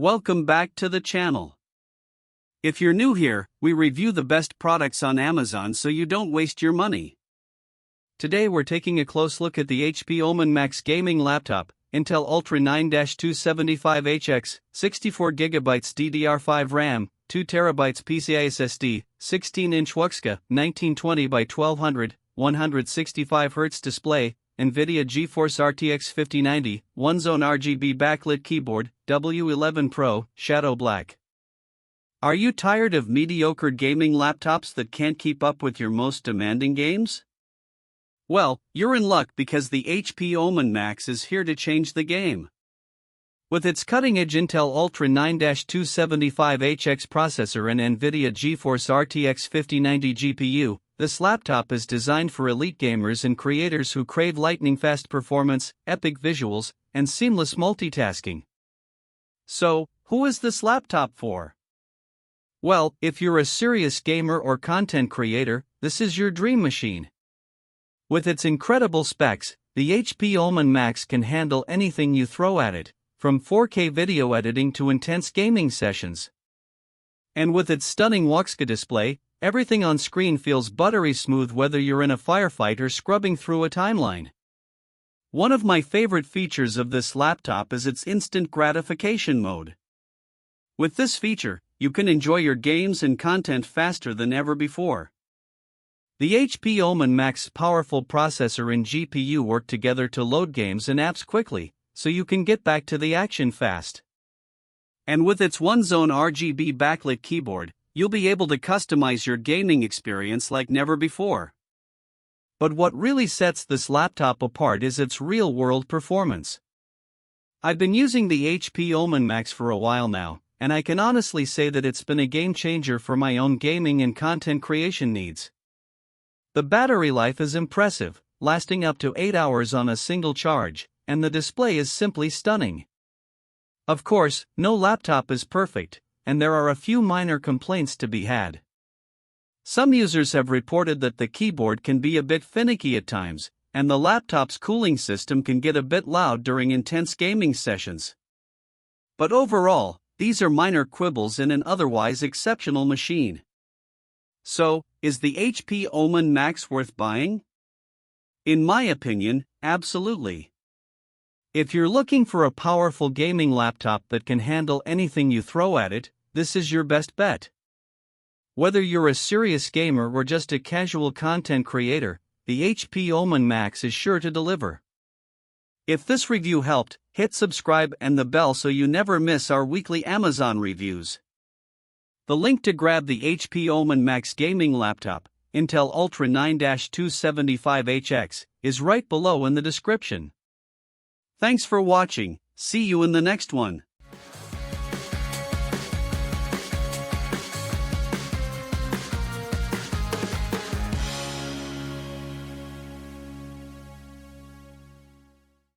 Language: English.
Welcome back to the channel. If you're new here, we review the best products on Amazon so you don't waste your money. Today we're taking a close look at the HP OMEN Max gaming laptop, Intel Ultra 9-275HX, 64GB DDR5 RAM, 2TB PCI SSD, 16-inch WUXCA, 1920x1200, 165Hz display, NVIDIA GeForce RTX 5090, one-zone RGB backlit keyboard, W11 Pro, Shadow Black. Are you tired of mediocre gaming laptops that can't keep up with your most demanding games? Well, you're in luck because the HP OMEN Max is here to change the game. With its cutting-edge Intel Ultra 9-275HX processor and NVIDIA GeForce RTX 5090 GPU, this laptop is designed for elite gamers and creators who crave lightning-fast performance, epic visuals, and seamless multitasking. So, who is this laptop for? Well, if you're a serious gamer or content creator, this is your dream machine. With its incredible specs, the HP OMEN Max can handle anything you throw at it, from 4K video editing to intense gaming sessions. And with its stunning WUXCA display, everything on screen feels buttery smooth whether you're in a firefight or scrubbing through a timeline. One of my favorite features of this laptop is its instant gratification mode. With this feature, you can enjoy your games and content faster than ever before. The HP OMEN Max's powerful processor and GPU work together to load games and apps quickly, so you can get back to the action fast. And with its one-zone RGB backlit keyboard, you'll be able to customize your gaming experience like never before. But what really sets this laptop apart is its real-world performance. I've been using the HP OMEN Max for a while now, and I can honestly say that it's been a game-changer for my own gaming and content creation needs. The battery life is impressive, lasting up to 8 hours on a single charge, and the display is simply stunning. Of course, no laptop is perfect, and there are a few minor complaints to be had. Some users have reported that the keyboard can be a bit finicky at times, and the laptop's cooling system can get a bit loud during intense gaming sessions. But overall, these are minor quibbles in an otherwise exceptional machine. So, is the HP OMEN Max worth buying? In my opinion, absolutely. If you're looking for a powerful gaming laptop that can handle anything you throw at it, this is your best bet. Whether you're a serious gamer or just a casual content creator, the HP OMEN Max is sure to deliver. If this review helped, hit subscribe and the bell so you never miss our weekly Amazon reviews. The link to grab the HP OMEN Max gaming laptop, Intel Ultra 9-275HX, is right below in the description. Thanks for watching, see you in the next one.